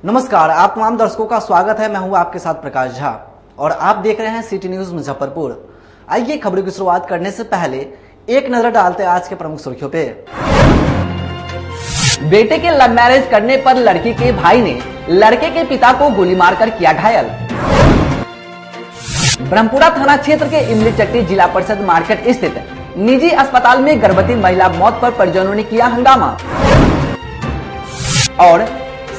नमस्कार, आप तमाम दर्शकों का स्वागत है। मैं हूं आपके साथ प्रकाश झा और आप देख रहे हैं सिटी न्यूज मुजफ्फरपुर। आइए खबरों की शुरुआत करने से पहले एक नजर डालते हैं आज के प्रमुख सुर्खियों पे। बेटे के लव मैरिज करने पर लड़की के भाई ने लड़के के पिता को गोली मारकर किया घायल। ब्रह्मपुरा थाना क्षेत्र के इमली चट्टी जिला परिषद मार्केट स्थित निजी अस्पताल में गर्भवती महिला मौत पर परिजनों ने किया हंगामा। और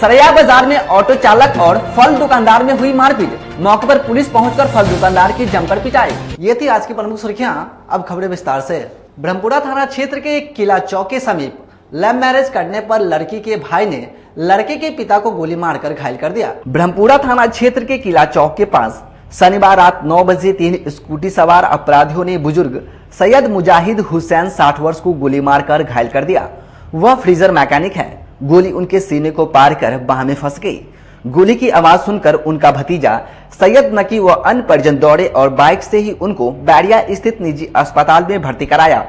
सरैया बाजार में ऑटो चालक और फल दुकानदार में हुई मारपीट, मौके पर पुलिस पहुंचकर फल दुकानदार की जमकर पिटाई। ये थी आज की प्रमुख सुर्खियां। अब खबरें विस्तार से। ब्रह्मपुरा थाना क्षेत्र के किला चौक के समीप लव मैरिज करने पर लड़की के भाई ने लड़के के पिता को गोली मारकर घायल कर दिया। ब्रह्मपुरा थाना क्षेत्र के किला चौक के पास शनिवार रात 9 बजे 3 स्कूटी सवार अपराधियों ने बुजुर्ग सैयद मुजाहिद हुसैन 60 वर्ष को गोली मारकर घायल कर दिया। वह फ्रीजर मैकेनिक है। गोली उनके सीने को पार कर बाह में फंस गई। गोली की आवाज सुनकर उनका भतीजा सैयद नकी व अन्य परिजन दौड़े और बाइक से ही उनको बैरिया स्थित निजी अस्पताल में भर्ती कराया।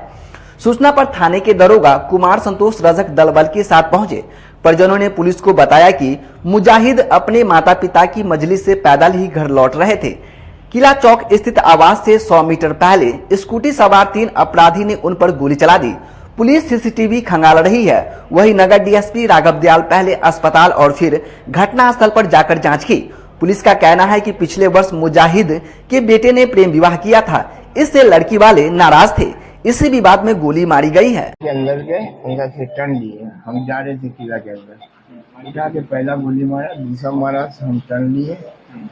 सूचना पर थाने के दरोगा कुमार संतोष रजक दल बल के साथ पहुंचे। परिजनों ने पुलिस को बताया कि मुजाहिद अपने माता पिता की मजलिस से पैदल ही घर लौट रहे थे। किला चौक स्थित आवास से 100 मीटर पहले स्कूटी सवार 3 अपराधी ने उन पर गोली चला दी। पुलिस सीसीटीवी खंगाल रही है। वही नगर डीएसपी राघव दयाल पहले अस्पताल और फिर घटनास्थल पर जाकर जांच की। पुलिस का कहना है कि पिछले वर्ष मुजाहिद के बेटे ने प्रेम विवाह किया था। इससे लड़की वाले नाराज थे। इसी विवाद में गोली मारी गई है। के अंदर गए, उनका से टर्न लिए, हम जा रहे थे किला के अंदर, उठा के पहला गोली मारा, दूसरा मारा, हम टर्न लिए,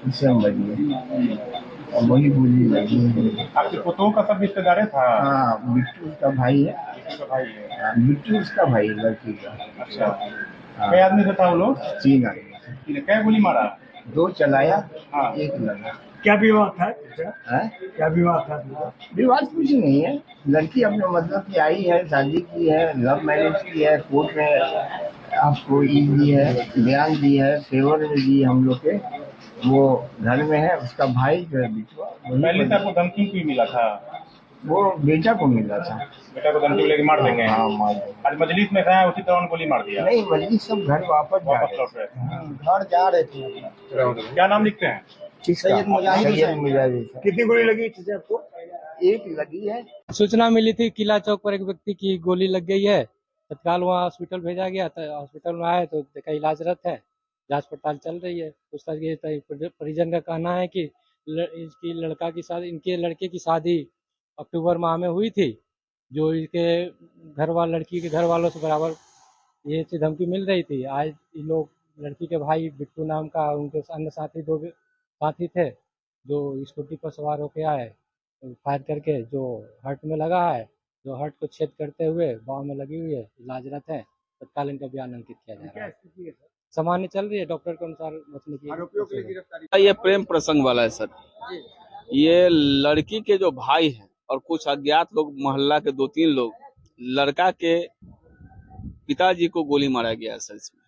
उससे हम बच गए और वही गोली लगी। आपके पुतों का सब रिश्तेदार था? हाँ, बिट्टू उसका भाई है। बिट्टू उसका भाई लड़की का। अच्छा, कई आदमी से था वो लोग? 3 आदमी। क्या गोली मारा? 2 चलाया, हाँ। 1 लगा। क्या विवाह था? क्या विवाह था? विवाद कुछ नहीं है। लड़की अपने मतलब की आई है, शादी की है, लव मैरिज की है, कोर्ट में आपको दी है, बयान दी है, फेवर में दी हम लोग के। वो घर में है, उसका भाई जो है बिटुआ। पहले से आपको धमकी क्यों मिला था? वो बेटा को मिला था। बेटा को धमकी लेके मार देंगे? हाँ, मार देंगे। आज मजलिस में था, उसी तरह गोली मार दिया? नहीं, मजलिस सब घर वापस लौट रहे थे। घर जा रहे थे। क्या नाम लिखते हैं? सैयद मुजाहिद। कितनी गोली लगी थी आपको? 1 लगी है। सूचना मिली थी किला चौक पर एक व्यक्ति की गोली लग गई है। तत्काल वहाँ हॉस्पिटल भेजा गया था। हॉस्पिटल में आए तो देखा इलाजरत है, जांच पड़ताल चल रही है। परिजन का कहना है कि इसकी लड़का की शादी, इनके लड़के की शादी अक्टूबर माह में हुई थी। जो इसके लड़की के घर वालों से बराबर ये चीज धमकी मिल रही थी। आज ये लोग लड़की के भाई बिट्टू नाम का, उनके अन्य साथी 2 साथी थे जो स्कूटी पर सवार होके आए, फायर करके जो हर्ट में लगा है, जो हर्ट को छेद करते हुए बांह में लगी हुई है, इलाजरत है। तत्काल इनका बयान अंकित किया जा रहा है। सामान्य चल रही है, डॉक्टर के अनुसार बचने की। ये प्रेम प्रसंग वाला है सर। ये लड़की के जो भाई हैं और कुछ अज्ञात लोग, मोहल्ला के 2-3 लोग, लड़का के पिताजी को गोली मारा गया है सर। इसमें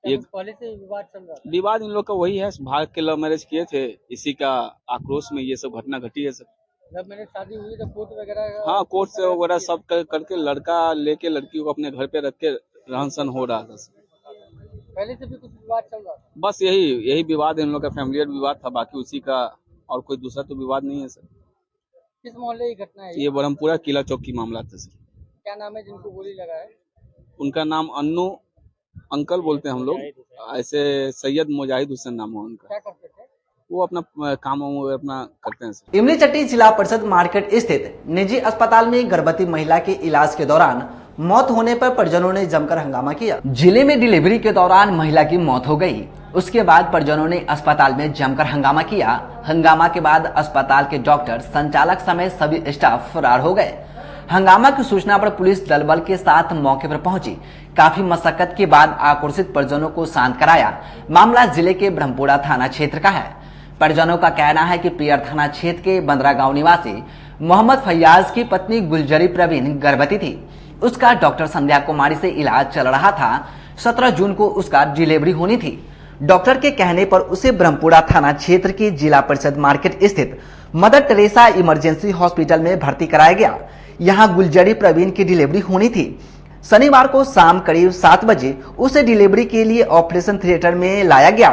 एक पहले से विवाद चल रहा है। विवाद इन लोग का वही है, भाग के लव मैरिज किए थे, इसी का आक्रोश में ये सब घटना घटी है सर। जब मैंने शादी हुई तो कोर्ट वगैरह, हाँ, कोर्ट से वगैरह सब करके लड़का लेके लड़की को अपने घर पे रख के रहन सहन हो रहा था। पहले से भी कुछ विवाद चल रहा था? बस यही विवाद इन लोग का फैमिलियर विवाद था, बाकी उसी का और कोई दूसरा तो विवाद नहीं है सर। किस मोहल्ले की घटना है ये ब्रह्मपुरा किला चौक की मामला था सर। क्या नाम है जिनको गोली लगा है? उनका नाम अन्नू अंकल बोलते हैं हम लोग, ऐसे सैयद मुजाहिद हुसैन नाम है उनका। क्या करते थे वो? अपना काम अपना करते हैं सर। इमली चट्टी जिला परिषद मार्केट स्थित निजी अस्पताल में गर्भवती महिला के इलाज के दौरान मौत होने पर परिजनों ने जमकर हंगामा किया। जिले में डिलीवरी के दौरान महिला की मौत हो गई। उसके बाद परिजनों ने अस्पताल में जमकर हंगामा किया। हंगामा के बाद अस्पताल के डॉक्टर, संचालक समेत सभी स्टाफ फरार हो गए। हंगामा की सूचना पर पुलिस दल बल के साथ मौके पर पहुंची। काफी मशक्कत के बाद आक्रोशित परिजनों को शांत कराया। मामला जिले के ब्रह्मपुरा थाना क्षेत्र का है। परिजनों का कहना है कि पियर थाना क्षेत्र के बंदरा गांव निवासी मोहम्मद फैयाज की पत्नी गुलजरी प्रवीण गर्भवती थी। उसका डॉक्टर संध्या कुमारी से इलाज चल रहा था। 17 जून को उसका डिलीवरी होनी थी। डॉक्टर के कहने पर उसे ब्रह्मपुरा थाना क्षेत्र की जिला परिषद मार्केट स्थित मदर टेरेसा इमरजेंसी हॉस्पिटल में भर्ती कराया गया। यहाँ गुलजरी प्रवीण की डिलीवरी होनी थी। शनिवार को शाम करीब 7 बजे उसे डिलीवरी के लिए ऑपरेशन थिएटर में लाया गया।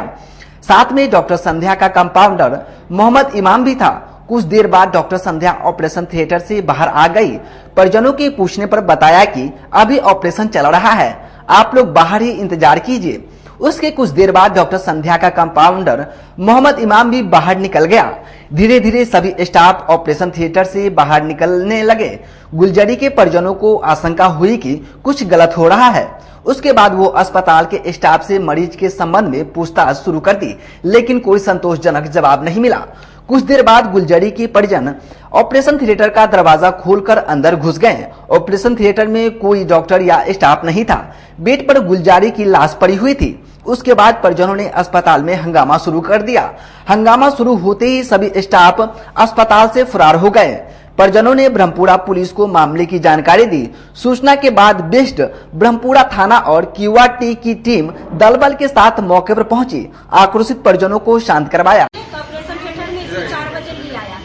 साथ में डॉक्टर संध्या का कंपाउंडर मोहम्मद इमाम भी था। कुछ देर बाद डॉक्टर संध्या ऑपरेशन थिएटर से बाहर आ गई। परिजनों के पूछने पर बताया कि अभी ऑपरेशन चल रहा है, आप लोग बाहर ही इंतजार कीजिए। उसके कुछ देर बाद डॉक्टर संध्या का कंपाउंडर मोहम्मद इमाम भी बाहर निकल गया। धीरे धीरे सभी स्टाफ ऑपरेशन थिएटर से बाहर निकलने लगे। गुलजरी के परिजनों को आशंका हुई कि कुछ गलत हो रहा है। उसके बाद वो अस्पताल के स्टाफ से मरीज के संबंध में पूछताछ शुरू कर दी, लेकिन कोई संतोषजनक जवाब नहीं मिला। कुछ देर बाद गुलजरी के परिजन ऑपरेशन थिएटर का दरवाजा खोलकर अंदर घुस गए। ऑपरेशन थिएटर में कोई डॉक्टर या स्टाफ नहीं था। बेड पर गुलजारी की लाश पड़ी हुई थी। उसके बाद परिजनों ने अस्पताल में हंगामा शुरू कर दिया। हंगामा शुरू होते ही सभी स्टाफ अस्पताल से फरार हो गए। परिजनों ने ब्रह्मपुरा पुलिस को मामले की जानकारी दी। सूचना के बाद बेस्ट ब्रह्मपुरा थाना और QRT की टीम दल बल के साथ मौके पर पहुंची। आक्रोशित परिजनों को शांत करवाया। ऑपरेशन थिएटर में इसको 4 बजे ले आया।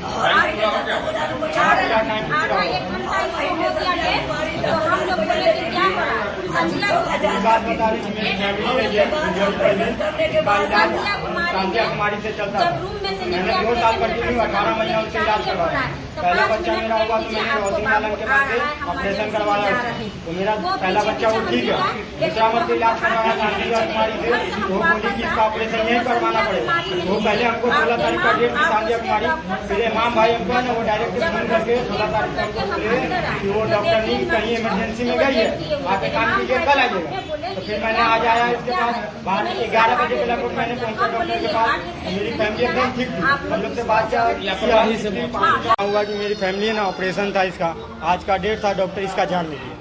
आधा एक घंटा इसको हो गया लेट, तो हम लोग बोले कि क्या हो रहा है। संध्या कुमारी जब रूम में से निकले पहला बच्चा मेरा हुआ तो मैंने रोशनी आलम के पास ऑपरेशन करवाया। तो मेरा पहला बच्चा वो ठीक है। दूसरा मतलब इलाज करवाया संध्या कुमारी से, वो बोली कि इसका ऑपरेशन यही करवाना पड़ेगा। वो पहले हमको 16 तारीख का डेट दी संध्या कुमारी, फिर इमाम भाई हमको है ना वो डायरेक्ट फोन करके 16 तारीख को हमको बोले कि वो डॉक्टर नहीं कहीं इमरजेंसी में गई है, आप एक काम कीजिए कल आइएगा। तो फिर मैंने आज आया इसके पास। बाद 11 बजे के लगभग मैंने पहुंचा डॉक्टर के पास। मेरी फैमिली एकदम ठीक थी। हम लोग से बात क्या हुआ कि मेरी फैमिली है ना ऑपरेशन था इसका, आज का डेट था, डॉक्टर इसका जान नहीं दिया।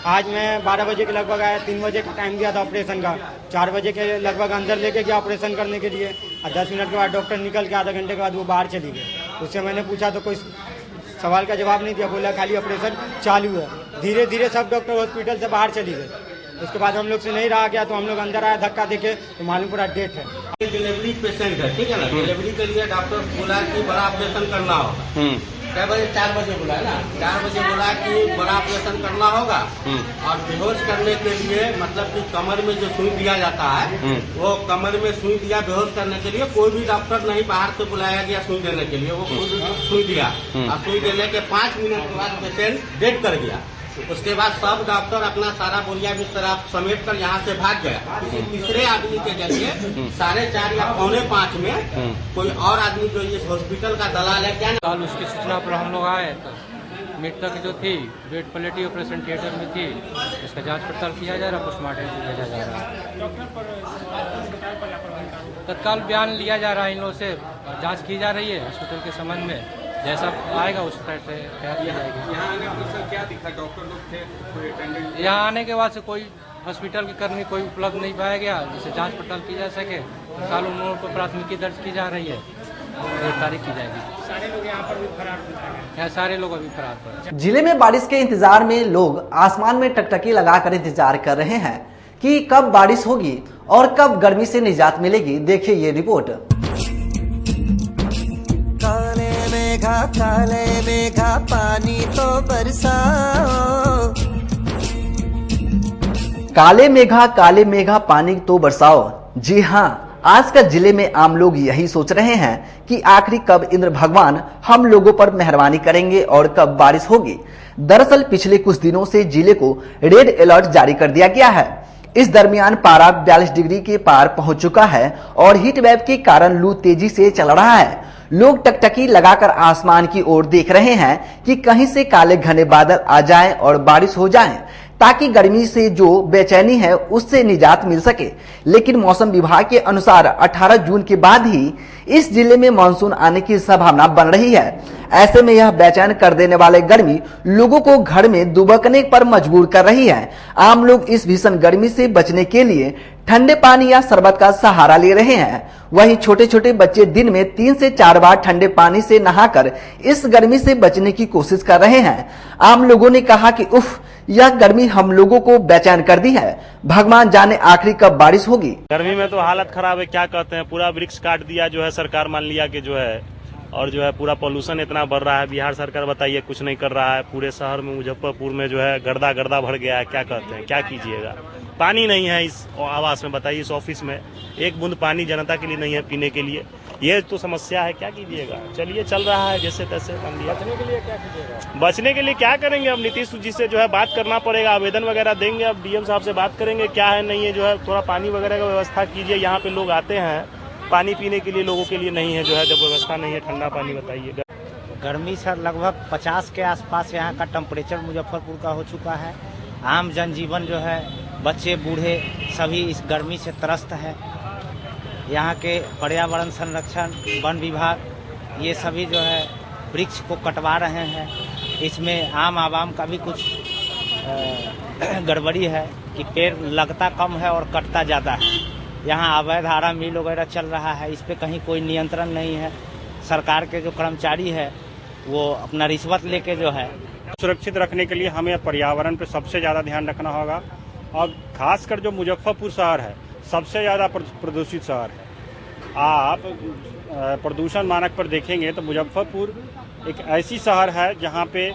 आज मैं 12 बजे के लगभग आया, 3 बजे का टाइम दिया था ऑपरेशन का। 4 बजे के लगभग अंदर लेके गया ऑपरेशन करने के लिए, और 10 मिनट के बाद डॉक्टर निकल के आधा घंटे के बाद वो बाहर चली गई। उससे मैंने पूछा तो कोई सवाल का जवाब नहीं दिया, बोला खाली ऑपरेशन चालू है। धीरे धीरे सब डॉक्टर हॉस्पिटल से बाहर चली गए। उसके बाद हम लोग से नहीं रहा गया तो हम लोग अंदर आया, धक्का देके तो मालूम पूरा डेट है। डिलीवरी पेशेंट है, ठीक है ना। डिलीवरी के लिए डॉक्टर बोला कि बड़ा ऑपरेशन करना होगा। क्या बजे? 4 बजे बोला है ना। 4 बजे बोला कि बड़ा ऑपरेशन करना होगा। और बेहोश करने के लिए मतलब कि कमर में जो सुई दिया जाता है, वो कमर में सुई दिया बेहोश करने के लिए। कोई भी डॉक्टर नहीं बाहर से बुलाया गया सुई देने के लिए, वो खुद सुई दिया। और सुई देने के 5 मिनट के बाद पेशेंट डेड कर गया। उसके बाद सब डॉक्टर अपना सारा बोरिया बिस्तर समेट कर यहाँ से भाग गया। किसी तीसरे आदमी के जरिए 4:30 या 4:45 में कोई और आदमी जो इस हॉस्पिटल का दलाल है क्या कल उसकी सूचना पर हम लोग आए तो मृतक जो थी बेड पलेटी ऑपरेशन थिएटर में थी। इसका जांच पड़ताल किया जा रहा, पोस्टमार्टम भेजा जा रहा है। तत्काल बयान लिया जा रहा है, इन लोगों से जांच की जा रही है हॉस्पिटल के संबंध में। जैसा आएगा उस तरह से तैयार किया जाएगी। यहाँ आने पर सर क्या दिखा? डॉक्टर लोग थे, कोई अटेंडेंट? यहाँ आने के बाद से कोई हॉस्पिटल के कर्मी कोई उपलब्ध नहीं पाया गया जिससे जांच पड़ताल की जा सके। तत्काल उन लोगों पर प्राथमिकी दर्ज की जा रही है, गिरफ्तारी की जाएगी। सारे लोग यहाँ पर भी फरार हो जाएंगे। यहाँ सारे लोग अभी फरार पर। जिले में बारिश के इंतजार में लोग आसमान में टकटकी लगाकर इंतजार कर रहे हैं कि कब बारिश होगी और कब गर्मी से निजात मिलेगी। देखिए ये रिपोर्ट। काले मेघा पानी तो बरसाओ। काले मेघा पानी तो बरसाओ। जी हाँ, आज का जिले में आम लोग यही सोच रहे हैं कि आखिर कब इंद्र भगवान हम लोगों पर मेहरबानी करेंगे और कब बारिश होगी। दरअसल पिछले कुछ दिनों से जिले को रेड अलर्ट जारी कर दिया गया है। इस दरमियान पारा 42 डिग्री के पार पहुंच चुका है और हीट वेव के कारण लू तेजी से चल रहा है। लोग टकटकी लगाकर आसमान की ओर देख रहे हैं कि कहीं से काले घने बादल आ जाएं और बारिश हो जाए, ताकि गर्मी से जो बेचैनी है उससे निजात मिल सके। लेकिन मौसम विभाग के अनुसार 18 जून के बाद ही इस जिले में मानसून आने की संभावना बन रही है। ऐसे में यह बेचैन कर देने वाले गर्मी लोगों को घर में दुबकने पर मजबूर कर रही है। आम लोग इस भीषण गर्मी से बचने के लिए ठंडे पानी या शरबत का सहारा ले रहे हैं। वहीं छोटे छोटे बच्चे दिन में 3 से 4 बार ठंडे पानी से नहाकर इस गर्मी से बचने की कोशिश कर रहे हैं। आम लोगों ने कहा कि उफ, यह गर्मी हम लोगों को बेचैन कर दी है। भगवान जाने आखिरी कब बारिश होगी। गर्मी में तो हालत खराब है, क्या कहते हैं, पूरा वृक्ष काट दिया जो है सरकार, मान लिया कि जो है और जो है पूरा पॉल्यूशन इतना बढ़ रहा है। बिहार सरकार बताइए कुछ नहीं कर रहा है। पूरे शहर में मुजफ्फरपुर में जो है गर्दा गर्दा भर गया है। क्या कहते हैं, क्या कीजिएगा? पानी नहीं है इस आवास में, बताइए इस ऑफिस में एक बूंद पानी जनता के लिए नहीं है पीने के लिए। ये तो समस्या है, क्या कीजिएगा? चलिए चल रहा है जैसे तैसे। बचने के लिए क्या कीजिएगा? बचने के लिए क्या करेंगे? अब नीतीश जी से जो है बात करना पड़ेगा, आवेदन वगैरह देंगे। अब डीएम साहब से बात करेंगे क्या है नहीं है। जो है थोड़ा पानी वगैरह का व्यवस्था कीजिए। यहाँ पे लोग आते हैं पानी पीने के लिए, लोगों के लिए नहीं है। जो है जब व्यवस्था नहीं है ठंडा पानी, बताइए। गर्मी सर लगभग 50 के आसपास यहाँ का टेम्परेचर मुजफ्फरपुर का हो चुका है। आम जनजीवन जो है, बच्चे बूढ़े सभी इस गर्मी से त्रस्त है। यहाँ के पर्यावरण संरक्षण, वन विभाग ये सभी जो है वृक्ष को कटवा रहे हैं। इसमें आम आवाम का भी कुछ गड़बड़ी है कि पेड़ लगता कम है और कटता ज़्यादा है। यहाँ अवैध आरा मिल वगैरह चल रहा है, इस पे कहीं कोई नियंत्रण नहीं है। सरकार के जो कर्मचारी है वो अपना रिश्वत लेके जो है। सुरक्षित रखने के लिए हमें पर्यावरण पे सबसे ज़्यादा ध्यान रखना होगा। और खासकर जो मुजफ्फरपुर शहर है सबसे ज़्यादा प्रदूषित शहर है। आप प्रदूषण मानक पर देखेंगे तो मुजफ्फरपुर एक ऐसी शहर है जहाँ पे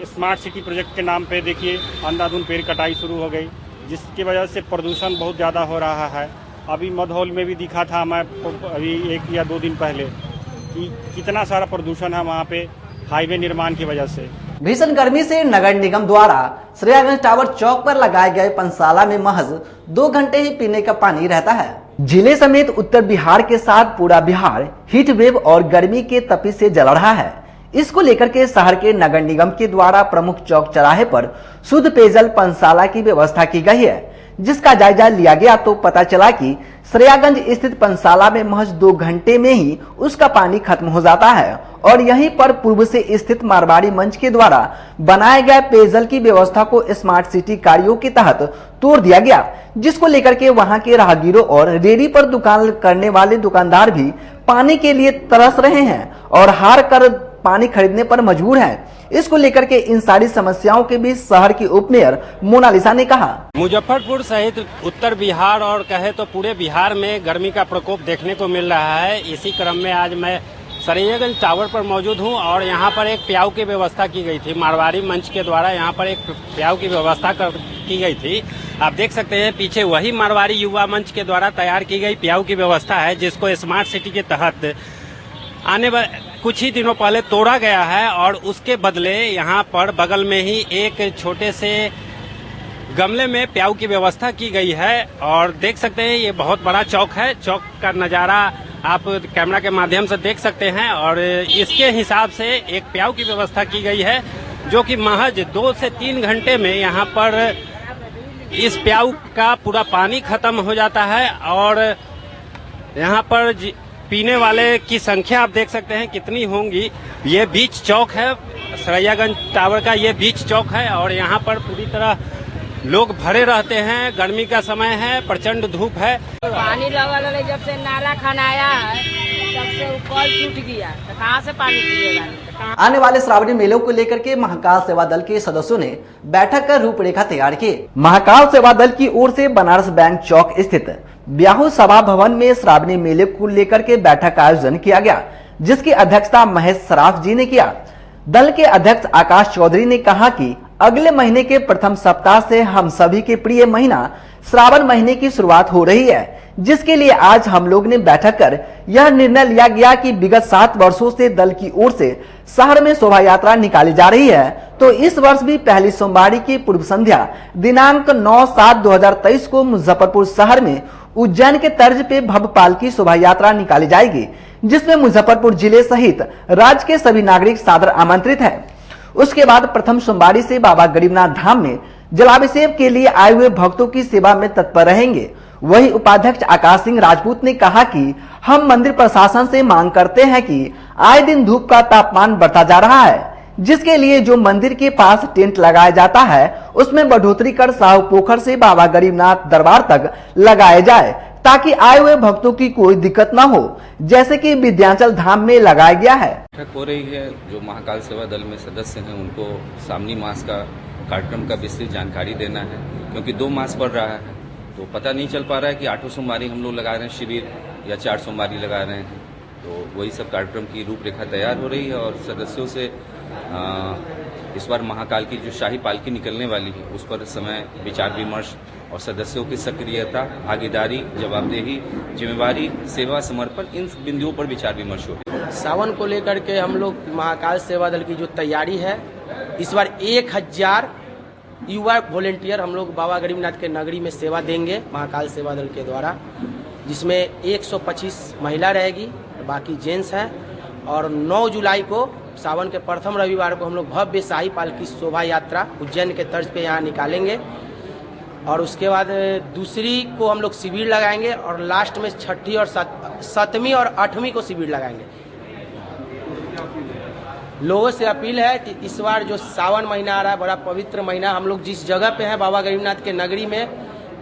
स्मार्ट सिटी प्रोजेक्ट के नाम पे देखिए अंधाधुंध पेड़ कटाई शुरू हो गई, जिसकी वजह से प्रदूषण बहुत ज़्यादा हो रहा है। अभी मधौल में भी दिखा था मैं अभी 1 या 2 दिन पहले कि कितना सारा प्रदूषण है वहाँ पे हाईवे निर्माण की वजह से। भीषण गर्मी से नगर निगम द्वारा श्रेयागंज टावर चौक पर लगाए गए पंसाला में महज 2 घंटे ही पीने का पानी रहता है। जिले समेत उत्तर बिहार के साथ पूरा बिहार हीट वेव और गर्मी के तपिश से जल रहा है। इसको लेकर के शहर के नगर निगम के द्वारा प्रमुख चौक चौराहे पर शुद्ध पेयजल पंसाला की व्यवस्था की गई है, जिसका जायजा लिया गया तो पता चला कि श्रेयागंज स्थित पंसाला में महज 2 घंटे में ही उसका पानी खत्म हो जाता है और यहीं पर पूर्व से स्थित मारवाड़ी मंच के द्वारा बनाए गए पेयजल की व्यवस्था को स्मार्ट सिटी कार्यों के तहत तोड़ दिया गया, जिसको लेकर के वहां के राहगीरों और रेडी पर दुकान करने वाले दुकानदार भी पानी के लिए तरस रहे हैं और हार कर पानी खरीदने पर मजबूर हैं। इसको लेकर के इन सारी समस्याओं के बीच शहर की उप मेयर मोनालिसा ने कहा, मुजफ्फरपुर सहित उत्तर बिहार और कहे तो पूरे बिहार में गर्मी का प्रकोप देखने को मिल रहा है। इसी क्रम में आज मैं श्रेयागंज टावर पर मौजूद हूं और यहां पर एक प्याऊ की व्यवस्था की गई थी। मारवाड़ी मंच के द्वारा यहां पर एक प्याऊ की व्यवस्था की गई थी। आप देख सकते हैं पीछे वही मारवाड़ी युवा मंच के द्वारा तैयार की गई प्याऊ की व्यवस्था है, जिसको स्मार्ट सिटी के तहत आने कुछ ही दिनों पहले तोड़ा गया है और उसके बदले यहाँ पर बगल में ही एक छोटे से गमले में प्याऊ की व्यवस्था की गई है। और देख सकते हैं ये बहुत बड़ा चौक है। चौक का नज़ारा आप कैमरा के माध्यम से देख सकते हैं और इसके हिसाब से एक प्याऊ की व्यवस्था की गई है, जो कि महज 2 से 3 घंटे में यहाँ पर इस प्याऊ का पूरा पानी खत्म हो जाता है। और यहाँ पर पीने वाले की संख्या आप देख सकते हैं कितनी होंगी। ये बीच चौक है, श्रेयागंज टावर का ये बीच चौक है और यहाँ पर पूरी तरह लोग भरे रहते हैं। गर्मी का समय है, प्रचंड धूप है। पानी लगा जब से नाला खनाया है तब से कल टूट गया, तो कहाँ से पानी पिएगा? आने वाले श्रावणी मेलों को लेकर के महाकाल सेवा दल के सदस्यों ने बैठक कर रूपरेखा तैयार की। महाकाल सेवा दल की ओर से बनारस बैंक चौक स्थित ब्याहू सभा भवन में श्रावणी मेले को लेकर के बैठक का आयोजन किया गया, जिसकी अध्यक्षता महेश सराफ जी ने किया। दल के अध्यक्ष आकाश चौधरी ने कहा कि अगले महीने के प्रथम सप्ताह से हम सभी के प्रिय महीना श्रावण महीने की शुरुआत हो रही है, जिसके लिए आज हम लोग ने बैठक कर यह निर्णय लिया गया कि विगत 7 वर्षों से दल की ओर से शहर में शोभा यात्रा निकाली जा रही है, तो इस वर्ष भी पहली सोमवारी की पूर्व संध्या दिनांक 9/7/2023 को मुजफ्फरपुर शहर में उज्जैन के तर्ज पे भव्य पालकी शोभा यात्रा निकाली जाएगी, जिसमें मुजफ्फरपुर जिले सहित राज्य के सभी नागरिक सादर आमंत्रित हैं। उसके बाद प्रथम सोमवारी से बाबा गरीबनाथ धाम में जलाभिषेक के लिए आए हुए भक्तों की सेवा में तत्पर रहेंगे। वही उपाध्यक्ष आकाश सिंह राजपूत ने कहा कि हम मंदिर प्रशासन से मांग करते हैं कि आए दिन धूप का तापमान बढ़ता जा रहा है, जिसके लिए जो मंदिर के पास टेंट लगाया जाता है उसमें बढ़ोतरी कर साहू पोखर से बाबा गरीबनाथ दरबार तक लगाया जाए, ताकि आए हुए भक्तों की कोई दिक्कत न हो, जैसे कि विंध्याचल धाम में लगाया गया है। बैठक हो रही है। जो महाकाल सेवा दल में सदस्य हैं उनको सावनी मास का कार्यक्रम का विस्तृत जानकारी देना है, क्योंकि 2 मास पड़ रहा है तो पता नहीं चल पा रहा है कि 8 सोमवारी हम लोग लगा रहे हैं शिविर या 4 सोमवारी लगा रहे हैं। तो वही सब कार्यक्रम की रूपरेखा तैयार हो रही है और सदस्यों से इस बार महाकाल की जो शाही पालकी निकलने वाली है उस पर समय विचार विमर्श और सदस्यों की सक्रियता, भागीदारी, जवाबदेही, जिम्मेवारी, सेवा, समर्पण, इन बिंदुओं पर विचार विमर्श हो। सावन को लेकर के हम लोग महाकाल सेवा दल की जो तैयारी है, इस बार 1000 युवा वॉलेंटियर हम लोग बाबा गरीबनाथ के नगरी में सेवा देंगे महाकाल सेवा दल के द्वारा, जिसमें 125 महिला रहेगी, बाकी जेंट्स हैं। और 9 जुलाई को सावन के प्रथम रविवार को हम लोग भव्य शाही पालकी शोभा यात्रा उज्जैन के तर्ज पे यहाँ निकालेंगे और उसके बाद दूसरी को हम लोग शिविर लगाएंगे और लास्ट में 6ठी और 7वीं और 8वीं को शिविर लगाएंगे। लोगों से अपील है कि इस बार जो सावन महीना आ रहा है, बड़ा पवित्र महीना, हम लोग जिस जगह पे हैं बाबा गरीबनाथ के नगरी में,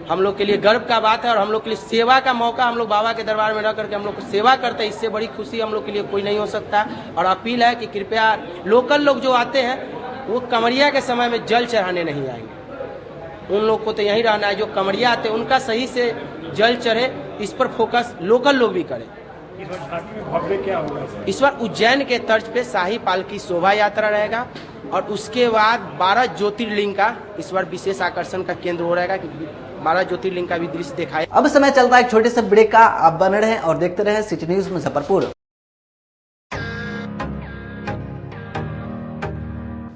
हम लोग के लिए गर्व का बात है और हम लोग के लिए सेवा का मौका, हम लोग बाबा के दरबार में रह करके हम लोग को सेवा करते हैं, इससे बड़ी खुशी हम लोग के लिए कोई नहीं हो सकता। और अपील है कि कृपया लोकल लोग जो आते हैं वो कमरिया के समय में जल चढ़ाने नहीं आएंगे, उन लोग को तो यहीं रहना है। जो कमरिया आते हैं उनका सही से जल चढ़े, इस पर फोकस लोकल लोग भी करें। क्या होगा इस बार उज्जैन के तर्ज पे शाही पालकी शोभा यात्रा रहेगा और उसके बाद 12 ज्योतिर्लिंग का इस बार विशेष आकर्षण का केंद्र हो रहेगा कि 12 ज्योतिर्लिंग का भी दृश्य दिखाए। अब समय चलता है एक छोटे से ब्रेक का। आप बने रहें और देखते रहें सिटी न्यूज मुजफ्फरपुर।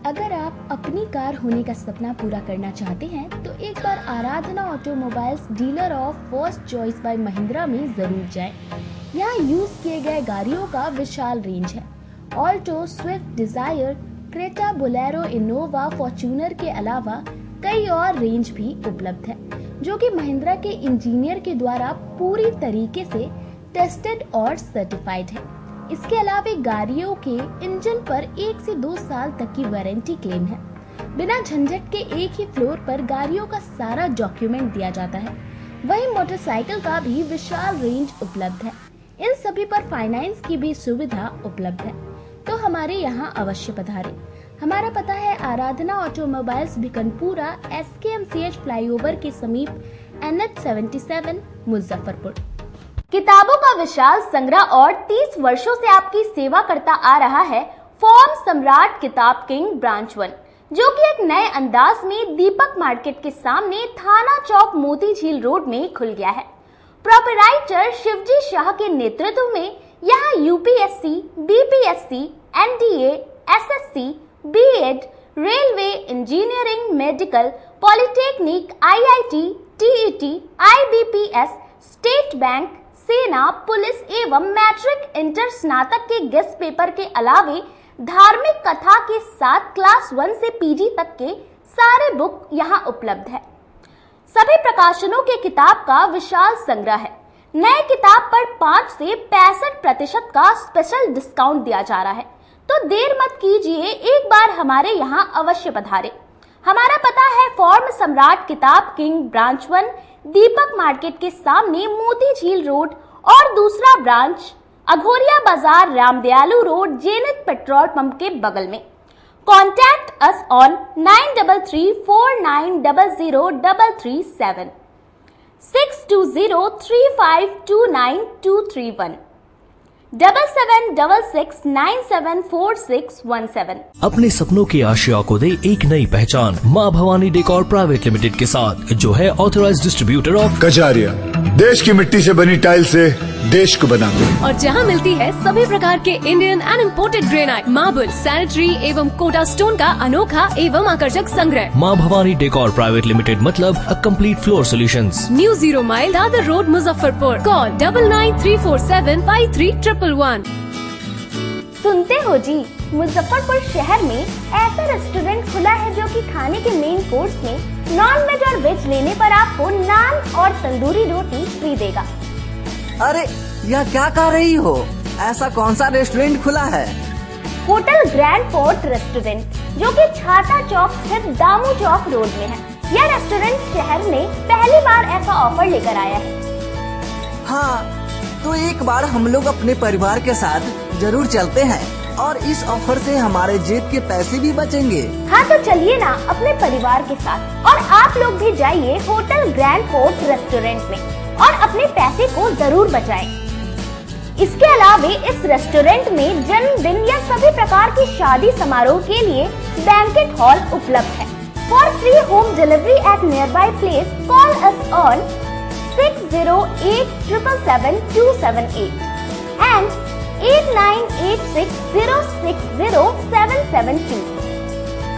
अगर आप अपनी कार होने का सपना पूरा करना चाहते हैं तो एक बार Aradhana automobiles dealer of first choice by Mahindra में जरूर जाएं। यहाँ यूज किए गए गाड़ियों का विशाल रेंज है। Alto, Swift Dzire, Creta, Bolero, Innova, Fortuner के अलावा कई और रेंज भी उपलब्ध है, जो कि महिंद्रा के इंजीनियर के द्वारा पूरी तरीके से टेस्टेड और सर्टिफाइड है। इसके अलावा गाड़ियों के इंजन पर 1 से 2 साल तक की वारंटी क्लेम है। बिना झंझट के एक ही फ्लोर पर गाड़ियों का सारा डॉक्यूमेंट दिया जाता है। वहीं मोटरसाइकिल का भी विशाल रेंज उपलब्ध है। इन सभी पर फाइनेंस की भी सुविधा उपलब्ध है, तो हमारे यहाँ अवश्य पधारें। हमारा पता है आराधना ऑटोमोबाइल्स भिकनपुरा, SKMCH फ्लाईओवर के समीप, NH 77 मुजफ्फरपुर। किताबों का विशाल संग्रह और 30 वर्षों से आपकी सेवा करता आ रहा है फॉर्म सम्राट किताब किंग ब्रांच 1, जो कि एक नए अंदाज में दीपक मार्केट के सामने थाना चौक मोती झील रोड में खुल गया है। प्रोपराइटर शिवजी शाह के नेतृत्व में यहाँ UPSC, BPSC, NDA, SSC, B.Ed, railway, engineering, medical, polytechnic, IIT, TET, IBPS, state bank, सेना, पुलिस एवं मैट्रिक इंटर स्नातक के गेस्ट पेपर के अलावे धार्मिक कथा के साथ क्लास 1 से PG तक के सारे बुक यहाँ उपलब्ध है। सभी प्रकाशनों के किताब का विशाल संग्रह है। नए किताब पर 5 से 65% का स्पेशल डिस्काउंट दिया जा रहा है, तो देर मत कीजिए, एक बार हमारे यहाँ अवश्य पधारें। हमारा पता है फॉर्म सम्राट किताब किंग ब्रांच 1, दीपक मार्केट के सामने मोती झील रोड, और दूसरा ब्रांच अघोरिया बाजार, Ramdayalu road, Jenit petrol pump के बगल में। Contact us on 9334900337 6203529231 7766974617। अपने सपनों की आशिया को दे एक नई पहचान माँ भवानी डेकोर प्राइवेट लिमिटेड के साथ, जो है ऑथराइज्ड डिस्ट्रीब्यूटर ऑफ कजारिया। देश की मिट्टी से बनी टाइल से देश को बनाते हैं, और जहां मिलती है सभी प्रकार के Indian and imported granite, marble, sanitary एवं कोटा स्टोन का अनोखा एवं आकर्षक संग्रह। माँ भवानी डेकोर प्राइवेट लिमिटेड मतलब a complete floor solutions. New 0 mile Dadar road, Muzaffarpur. Call 9934753111। सुनते हो जी, मुजफ्फरपुर शहर में ऐसा रेस्टोरेंट खुला है जो कि खाने के मेन कोर्स में नॉन वेज और वेज लेने पर आपको नान और तंदूरी रोटी फ्री देगा। अरे यह क्या कह रही हो? ऐसा कौन सा रेस्टोरेंट खुला है? होटल ग्रैंड फोर्ट रेस्टोरेंट, जो कि छाता चौक स्थित दामू चौक रोड में है। यह रेस्टोरेंट शहर में पहली बार ऐसा ऑफर लेकर आया है। हाँ, तो एक बार हम लोग अपने परिवार के साथ जरूर चलते हैं और इस ऑफर से हमारे जेब के पैसे भी बचेंगे। हाँ, तो चलिए ना अपने परिवार के साथ, और आप लोग भी जाइए होटल ग्रैंड फोर्ट रेस्टोरेंट में और अपने पैसे को जरूर बचाएं। इसके अलावा इस रेस्टोरेंट में जन्मदिन या सभी प्रकार की शादी समारोह के लिए बैंकेट हॉल उपलब्ध है। For free home delivery at near by place call us on 6087777278 and 8986060772।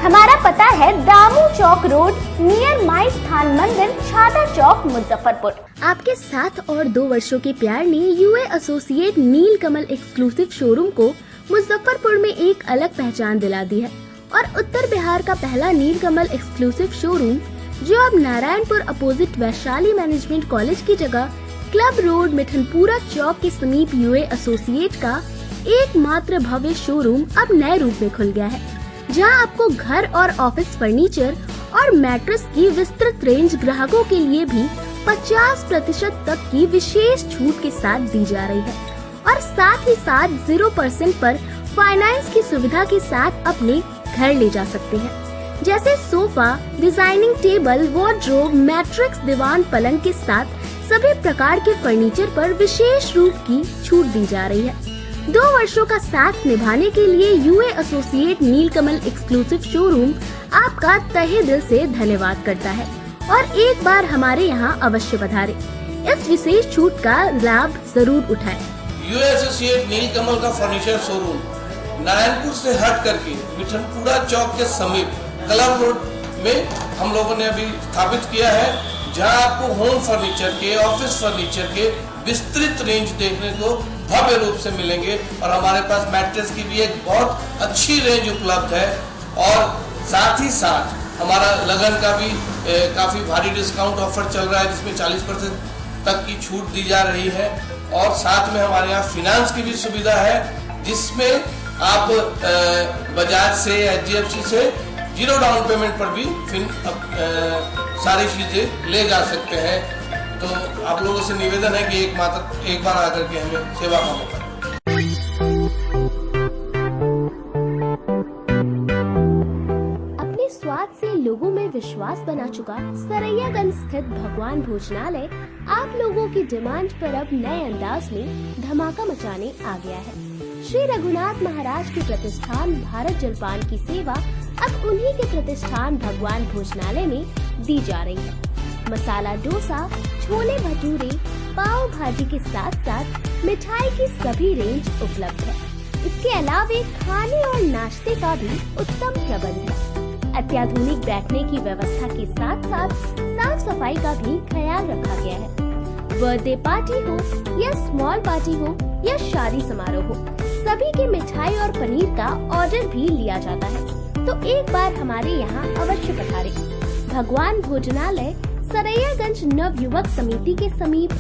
हमारा पता है दामू चौक रोड नियर माई स्थान मंदिर, छाता चौक, मुजफ्फरपुर। आपके 7 और 2 वर्षों के प्यार ने यूए एसोसिएट नीलकमल एक्सक्लूसिव शोरूम को मुजफ्फरपुर में एक अलग पहचान दिला दी है और उत्तर बिहार का पहला नीलकमल एक्सक्लूसिव शोरूम जो अब Narayanpur opposite Vaishali management college की जगह क्लब रोड मिठनपुरा चौक के समीप यूए एसोसिएट का एकमात्र भव्य शोरूम अब नए रूप में खुल गया है, जहां आपको घर और ऑफिस फर्नीचर और मैट्रेस की विस्तृत रेंज ग्राहकों के लिए भी 50% तक की विशेष छूट के साथ दी जा रही है और साथ ही साथ 0% पर फाइनेंस की सुविधा के साथ अपने घर ले जा सकते हैं, जैसे sofa, designing table, wardrobe, mattress, दीवान, पलंग के साथ सभी प्रकार के फर्नीचर पर विशेष रूप की छूट दी जा रही है। 2 वर्षों का साथ निभाने के लिए यूए एसोसिएट नीलकमल एक्सक्लूसिव शोरूम आपका तहे दिल से धन्यवाद करता है और एक बार हमारे यहाँ अवश्य पधारें। इस विशेष छूट का लाभ जरूर उठाएं। यूए एसोसिएट नीलकमल का फर्नीचर शोरूम नारायणपुर से हट करके मिठनपुरा चौक के समीप क्लब रोड में हम लोगों ने अभी स्थापित किया है, जहां आपको होम फर्नीचर के, ऑफिस फर्नीचर के विस्तृत रेंज देखने को भव्य रूप से मिलेंगे और हमारे पास मैट्रेस की भी एक बहुत अच्छी रेंज उपलब्ध है और साथ ही साथ हमारा लगन का भी काफी भारी डिस्काउंट ऑफर चल रहा है, जिसमें 40% तक की छूट दी जा रही है और साथ में हमारे यहाँ फाइनेंस की भी सुविधा है, जिसमें आप बजाज से, HDFC से 0 डाउन पेमेंट पर भी सारी चीजें ले जा सकते हैं। तो आप लोगों से निवेदन है कि एक बार आकर के हमें सेवा का मौका दें। अपने स्वाद से लोगों में विश्वास बना चुका सरैयागंज स्थित भगवान भोजनालय आप लोगों की डिमांड पर अब नए अंदाज में धमाका मचाने आ गया है। श्री रघुनाथ महाराज के प्रतिष्ठान भारत जलपान की सेवा अब उन्हीं के प्रतिष्ठान भगवान भोजनालय में दी जा रही है। मसाला डोसा, छोले भटूरे, पाव भाजी के साथ साथ मिठाई की सभी रेंज उपलब्ध है। इसके अलावा खाने और नाश्ते का भी उत्तम प्रबंध है। अत्याधुनिक बैठने की व्यवस्था के साथ साथ साफ सफाई का भी ख्याल रखा गया है। बर्थडे पार्टी हो या स्मॉल पार्टी हो या शादी समारोह हो, सभी के मिठाई और पनीर का ऑर्डर भी लिया जाता है। तो एक बार हमारे यहाँ अवश्य पधारें। भगवान भोजनालय, सरैयागंज नव युवक समिति के समीप।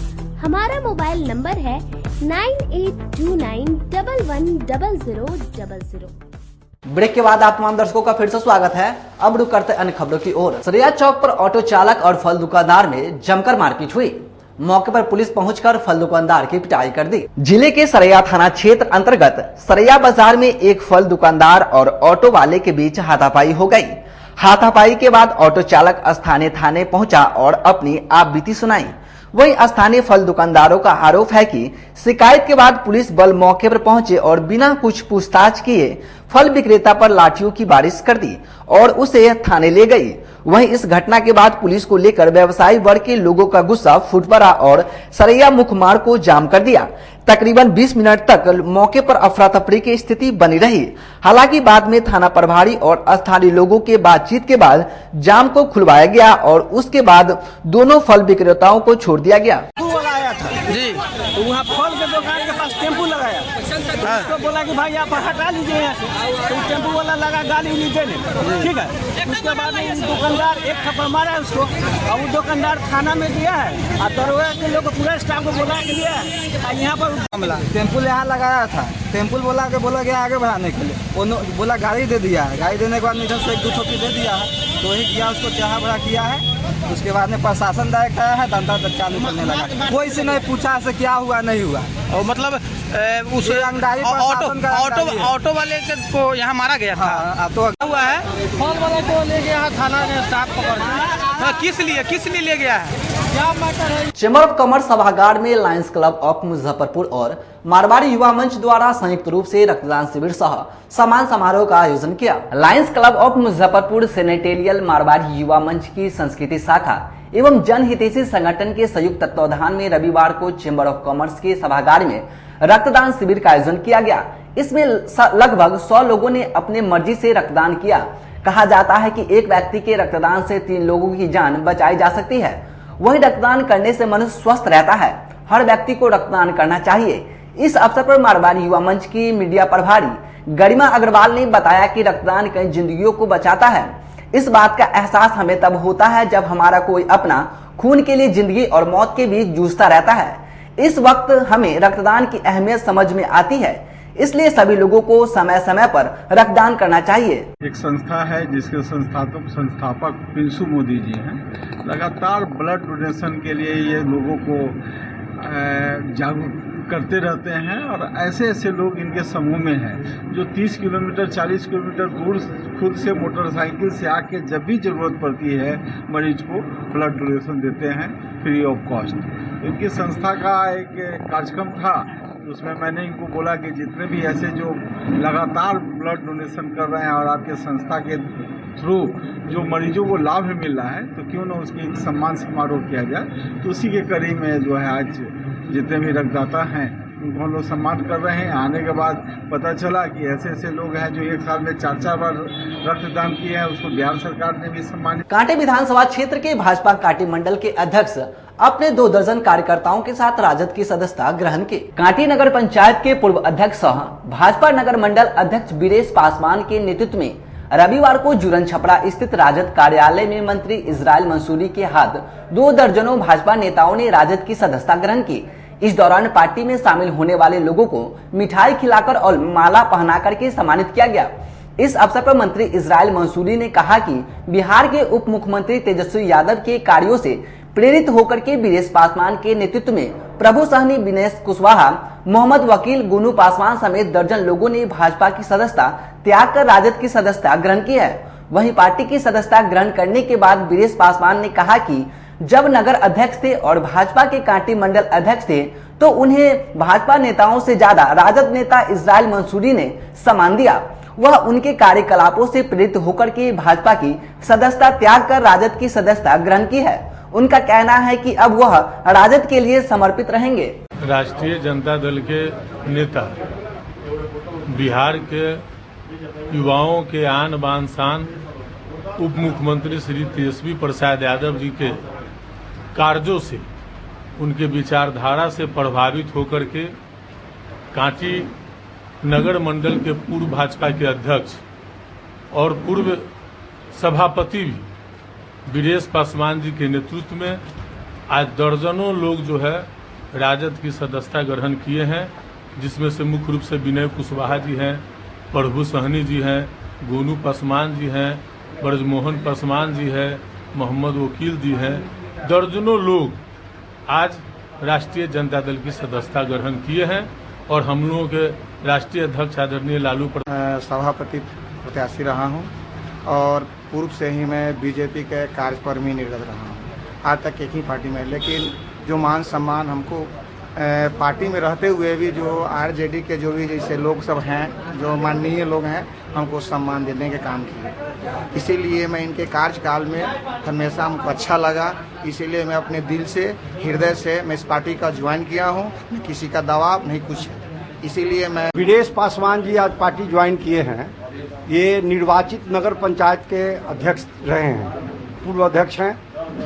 हमारा मोबाइल नंबर है 9829110000। ब्रेक के बाद आप तमाम दर्शकों का फिर से स्वागत है। अब रुक करते अन्य खबरों की ओर। सरैया चौक पर ऑटो चालक और फल दुकानदार में जमकर मारपीट हुई। मौके पर पुलिस पहुंचकर फल दुकानदार की पिटाई कर दी। जिले के सरैया थाना क्षेत्र अंतर्गत सरैया बाजार में एक फल दुकानदार और ऑटो वाले के बीच हाथापाई हो गई। हाथापाई के बाद ऑटो चालक स्थानीय थाने पहुंचा और अपनी आपबीती सुनाई। वहीं स्थानीय फल दुकानदारों का आरोप है कि शिकायत के बाद पुलिस बल मौके पर पहुंचे और बिना कुछ पूछताछ किए फल विक्रेता पर लाठियों की बारिश कर दी और उसे थाने ले गई। वहीं इस घटना के बाद पुलिस को लेकर व्यवसायी वर्ग के लोगों का गुस्सा फूट पड़ा और सरैया मुख्य मार्ग को जाम कर दिया। तकरीबन 20 मिनट तक मौके पर अफरा तफरी की स्थिति बनी रही। हालांकि बाद में थाना प्रभारी और स्थानीय लोगों के बातचीत के बाद जाम को खुलवाया गया और उसके बाद दोनों फल विक्रेताओं को छोड़ दिया गया। जी, तो वहाँ फल के दुकान के पास टेम्पू लगाया, उसको बोला कि भाई आप हटा लीजिए यहाँ से, तो टेम्पू वाला लगा गाली देने, ठीक है। उसके बाद दुकानदार एक थप्पड़ मारा है उसको और वो दुकानदार थाना में दिया है और दरोगा के लोग पूरा स्टाफ को बोला के लिया है। यहाँ पर टेम्पू यहाँ लगाया था, टेम्पू बोला कि आगे बढ़ाने के लिए, बोला गाड़ी दे दिया है। गाड़ी देने के बाद इधर से 1-2 ठोकी दे दिया है, तो वही किया, उसको चाहा बड़ा किया है। उसके बाद में प्रशासन डायरेक्ट आया है, धंधा चालू करने लगा। कोई से नहीं पूछा से क्या हुआ नहीं हुआ, और मतलब उस ऑटो वाले को यहाँ मारा गया था। तो हुआ है फल वाले को ले गया है थाना में, स्टाफ पकड़ किस लिए ले गया है? चेंबर ऑफ कॉमर्स सभागार में लायंस क्लब ऑफ मुजफ्फरपुर और मारवाड़ी युवा मंच द्वारा संयुक्त रूप से रक्तदान शिविर सह सम्मान समारोह का आयोजन किया। लायंस क्लब ऑफ मुजफ्फरपुर, सेनेटेरियल मारवाड़ी युवा मंच की संस्कृति शाखा एवं जनहितैषी संगठन के संयुक्त तत्वावधान में रविवार को चेंबर ऑफ कॉमर्स के सभागार में रक्तदान शिविर का आयोजन किया गया। इसमें लगभग 100 लोगों ने अपने मर्जी से रक्तदान किया। कहा जाता है कि एक व्यक्ति के रक्तदान से 3 लोगों की जान बचाई जा सकती है। वही रक्तदान करने से मनुष्य स्वस्थ रहता है। हर व्यक्ति को रक्तदान करना चाहिए। इस अवसर पर मारवाड़ी युवा मंच की मीडिया प्रभारी गरिमा अग्रवाल ने बताया कि रक्तदान कई जिंदगियों को बचाता है। इस बात का एहसास हमें तब होता है जब हमारा कोई अपना खून के लिए जिंदगी और मौत के बीच जूझता रहता है। इस वक्त हमें रक्तदान की अहमियत समझ में आती है, इसलिए सभी लोगों को समय समय पर रक्तदान करना चाहिए। एक संस्था है जिसके संस्थापक पिंसू मोदी जी हैं। लगातार ब्लड डोनेशन के लिए ये लोगों को जागरूक करते रहते हैं और ऐसे ऐसे लोग इनके समूह में हैं जो 30 किलोमीटर 40 किलोमीटर दूर खुद से मोटरसाइकिल से आके जब भी जरूरत पड़ती है मरीज को ब्लड डोनेशन देते हैं फ्री ऑफ कॉस्ट। इनकी संस्था का एक कार्यक्रम था, उसमें मैंने इनको बोला कि जितने भी ऐसे जो लगातार ब्लड डोनेशन कर रहे हैं और आपके संस्था के थ्रू जो मरीजों को लाभ मिल रहा है तो क्यों ना उसकी एक सम्मान समारोह किया जाए। तो उसी के करीब में जो है आज जितने भी रक्तदाता हैं उनको हम लोग सम्मान कर रहे हैं। आने के बाद पता चला कि ऐसे ऐसे लोग हैं जो एक साल में 4-4 बार रक्तदान किए हैं, उसको बिहार सरकार ने भी सम्मानित। कांटे विधानसभा क्षेत्र के भाजपा कांटी मंडल के अध्यक्ष अपने 2 दर्जन कार्यकर्ताओं के साथ राजद की सदस्यता ग्रहण की। कांटी नगर पंचायत के पूर्व अध्यक्ष सह भाजपा नगर मंडल अध्यक्ष वीरेश पासवान के नेतृत्व में रविवार को जुरन छपरा स्थित राजद कार्यालय में मंत्री इजराइल मंसूरी के हाथ 2 दर्जनों भाजपा नेताओं ने राजद की सदस्यता ग्रहण की। इस दौरान पार्टी में शामिल होने वाले लोगों को मिठाई खिलाकर और माला पहनाकर के सम्मानित किया गया। इस अवसर पर मंत्री इजराइल मंसूरी ने कहा कि बिहार के उप मुख्यमंत्री तेजस्वी यादव के कार्यों से प्रेरित होकर के वीरेश पासवान के नेतृत्व में प्रभु सहनी, विनेश कुशवाहा, मोहम्मद वकील, गुनू पासवान समेत दर्जन लोगों ने भाजपा की सदस्यता त्याग कर राजद की सदस्यता ग्रहण की है। वहीं पार्टी की सदस्यता ग्रहण करने के बाद वीरेश पासवान ने कहा कि जब नगर अध्यक्ष थे और भाजपा के कांटी मंडल अध्यक्ष थे तो उन्हें भाजपा नेताओं से ज्यादा राजद नेता इजराइल मंसूरी ने सम्मान दिया। वह उनके कार्यकलापों से प्रेरित होकर के भाजपा की सदस्यता त्याग कर राजद की सदस्यता ग्रहण की है। उनका कहना है कि अब वह राजद के लिए समर्पित रहेंगे। राष्ट्रीय जनता दल के नेता बिहार के युवाओं के आन बान शान उप मुख्यमंत्री श्री तेजस्वी प्रसाद यादव जी के कार्यों से, उनके विचारधारा से प्रभावित होकर के कांटी नगर मंडल के पूर्व भाजपा के अध्यक्ष और पूर्व सभापति भी वीरेश पासवान जी के नेतृत्व में आज दर्जनों लोग जो है राजद की सदस्यता ग्रहण किए हैं, जिसमें से मुख्य रूप से विनय कुशवाहा जी हैं, प्रभु सहनी जी हैं, गोनू पासवान जी हैं, ब्रजमोहन पासवान जी हैं, मोहम्मद वकील जी हैं। दर्जनों लोग आज राष्ट्रीय जनता दल की सदस्यता ग्रहण किए हैं और हम लोगों के राष्ट्रीय अध्यक्ष आदरणीय लालू सभापति प्रत्याशी रहा हूं और पूर्व से ही मैं बीजेपी के कार्यक्रमी निर्गत रहा हूं, आज तक एक ही पार्टी में। लेकिन जो मान सम्मान हमको पार्टी में रहते हुए भी जो आरजेडी के जो भी जैसे लोग सब हैं, जो माननीय लोग हैं, हमको सम्मान देने के काम किए। इसीलिए मैं इनके कार्यकाल में हमेशा हमको अच्छा लगा, इसीलिए मैं अपने दिल से, हृदय से मैं इस पार्टी का ज्वाइन किया हूँ। न किसी का दबाव नहीं कुछ है, इसीलिए मैं। वीरेश पासवान जी आज पार्टी ज्वाइन किए हैं। ये निर्वाचित नगर पंचायत के अध्यक्ष रहे हैं, पूर्व अध्यक्ष हैं,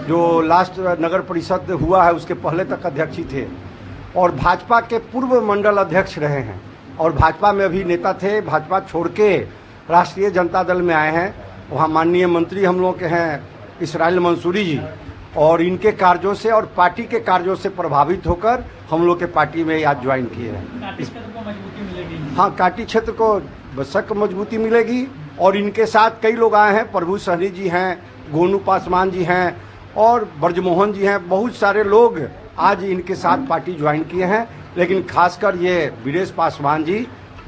जो लास्ट नगर परिषद हुआ है उसके पहले तक अध्यक्ष ही थे और भाजपा के पूर्व मंडल अध्यक्ष रहे हैं और भाजपा में अभी नेता थे। भाजपा छोड़ के राष्ट्रीय जनता दल में आए हैं। वहाँ माननीय मंत्री हम लोग के हैं इजराइल मंसूरी जी, और इनके कार्यों से और पार्टी के कार्यों से प्रभावित होकर हम लोग के पार्टी में आज ज्वाइन किए हैं। हाँ, कांटी क्षेत्र को बेशक मजबूती मिलेगी और इनके साथ कई लोग आए हैं। प्रभु सहनी जी हैं, गोनू पासवान जी हैं और ब्रजमोहन जी हैं। बहुत सारे लोग आज इनके साथ पार्टी ज्वाइन किए हैं, लेकिन खासकर ये वीरेश पासवान जी।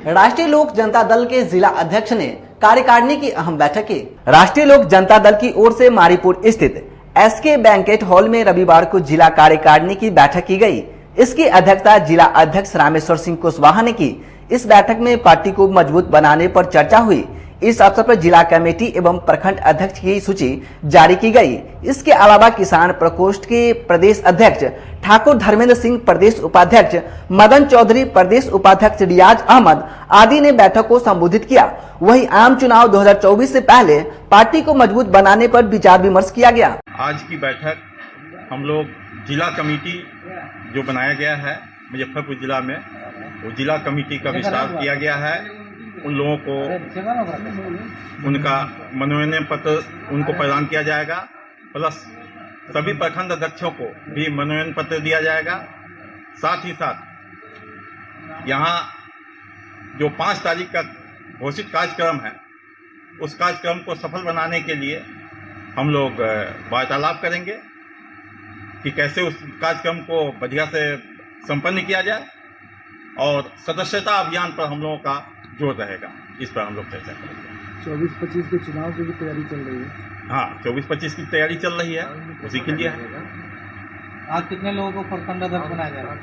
राष्ट्रीय लोक जनता दल के जिला अध्यक्ष ने कार्यकारिणी की अहम बैठक की। राष्ट्रीय लोक जनता दल की ओर से मारीपुर स्थित एसके बैंकेट हॉल में रविवार को जिला कार्यकारिणी की बैठक की गई। इसकी अध्यक्षता जिला अध्यक्ष रामेश्वर सिंह कुशवाहा ने की। इस बैठक में पार्टी को मजबूत बनाने पर चर्चा हुई। इस अवसर पर जिला कमेटी एवं प्रखंड अध्यक्ष की सूची जारी की गई। इसके अलावा किसान प्रकोष्ठ के प्रदेश अध्यक्ष ठाकुर धर्मेंद्र सिंह, प्रदेश उपाध्यक्ष मदन चौधरी, प्रदेश उपाध्यक्ष रियाज अहमद आदि ने बैठक को संबोधित किया। वहीं आम चुनाव 2024 से पहले पार्टी को मजबूत बनाने पर विचार विमर्श किया गया। आज की बैठक हम लोग जिला कमेटी जो बनाया गया है मुजफ्फरपुर जिला में, वो जिला कमेटी का विस्तार किया गया है। उन लोगों को उनका मनोनयन पत्र उनको प्रदान किया जाएगा, प्लस सभी प्रखंड अध्यक्षों को भी मनोनयन पत्र दिया जाएगा। साथ ही साथ यहाँ जो 5 तारीख का घोषित कार्यक्रम है, उस कार्यक्रम को सफल बनाने के लिए हम लोग वार्तालाप करेंगे कि कैसे उस कार्यक्रम को बढ़िया से संपन्न किया जाए, और सदस्यता अभियान पर हम लोगों का जोर रहेगा। इस पर हम लोग चर्चा करेंगे। 24-25 के चुनाव की भी तैयारी चल रही है। हाँ, 24-25 की तैयारी चल रही है, उसी के लिए है। आज कितने लोगों को प्रखंड अध्यक्ष बनाया जा रहा है?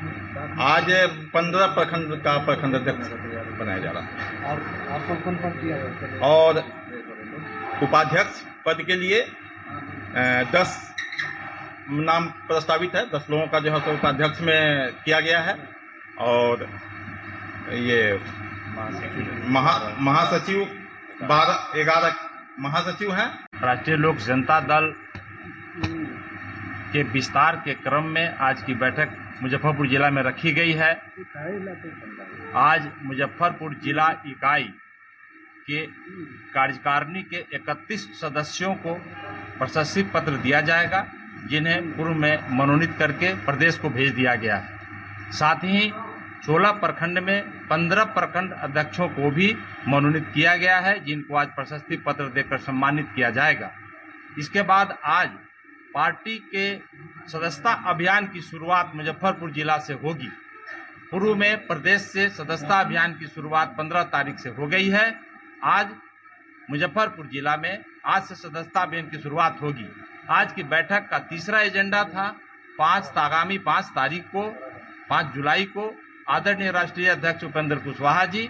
आज 15 प्रखंड का प्रखंड अध्यक्ष बनाया जा रहा है। और कौन पद दिया है? और उपाध्यक्ष पद के लिए 10 नाम प्रस्तावित है। 10 लोगों का जो है उपाध्यक्ष में किया गया है। और ये महासचिव 11 महासचिव हैं। राष्ट्रीय लोक जनता दल के विस्तार के क्रम में आज की बैठक मुजफ्फरपुर जिला में रखी गई है। आज मुजफ्फरपुर जिला इकाई के कार्यकारिणी के 31 सदस्यों को प्रशस्ति पत्र दिया जाएगा, जिन्हें पूर्व में मनोनीत करके प्रदेश को भेज दिया गया है। साथ ही 16 प्रखंड में 15 प्रखंड अध्यक्षों को भी मनोनीत किया गया है, जिनको आज प्रशस्ति पत्र देकर सम्मानित किया जाएगा। इसके बाद आज पार्टी के सदस्यता अभियान की शुरुआत मुजफ्फरपुर जिला से होगी। पूर्व में प्रदेश से सदस्यता अभियान की शुरुआत 15 तारीख से हो गई है। आज मुजफ्फरपुर जिला में आज से सदस्यता अभियान की शुरुआत होगी। आज की बैठक का तीसरा एजेंडा था आगामी 5 तारीख को 5 जुलाई को आदरणीय राष्ट्रीय अध्यक्ष उपेंद्र कुशवाहा जी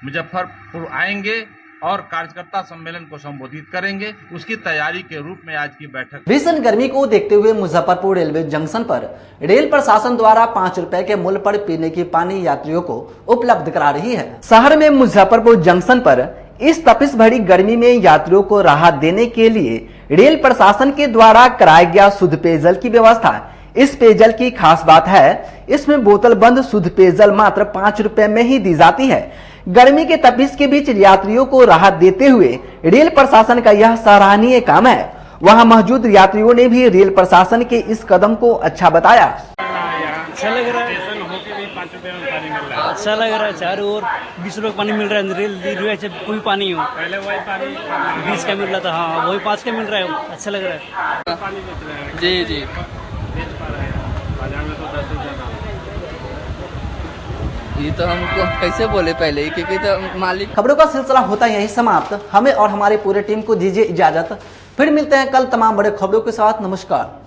मुजफ्फरपुर आएंगे और कार्यकर्ता सम्मेलन को संबोधित करेंगे। उसकी तैयारी के रूप में आज की बैठक। भीषण गर्मी को देखते हुए मुजफ्फरपुर रेलवे जंक्शन पर रेल प्रशासन द्वारा 5 रुपए के मूल्य पर पीने की पानी यात्रियों को उपलब्ध करा रही है। शहर में मुजफ्फरपुर जंक्शन पर इस तपिश भरी गर्मी में यात्रियों को राहत देने के लिए रेल प्रशासन के द्वारा कराया गया शुद्ध पेयजल की व्यवस्था। इस पेयजल की खास बात है, इसमें बोतल बंद शुद्ध पेयजल मात्र 5 रुपए में ही दी जाती है। गर्मी के तपिश के बीच यात्रियों को राहत देते हुए रेल प्रशासन का यह सराहनीय काम है। वहां मौजूद यात्रियों ने भी रेल प्रशासन के इस कदम को अच्छा बताया। अच्छा लग रहा है, अच्छा लग रहा है। चारों ओर 20 रुपए पानी मिल रहा है। रेल से कोई पानी हो, पहले वही पानी 20 का मिल रहा था, हाँ वही 5 का मिल रहा है। अच्छा लग रहा है। जी जी, ये तो हमको कैसे बोले पहले, क्योंकि तो मालिक। खबरों का सिलसिला होता है यही समाप्त। हमें और हमारे पूरे टीम को दीजिए इजाजत। फिर मिलते हैं कल तमाम बड़े खबरों के साथ। नमस्कार।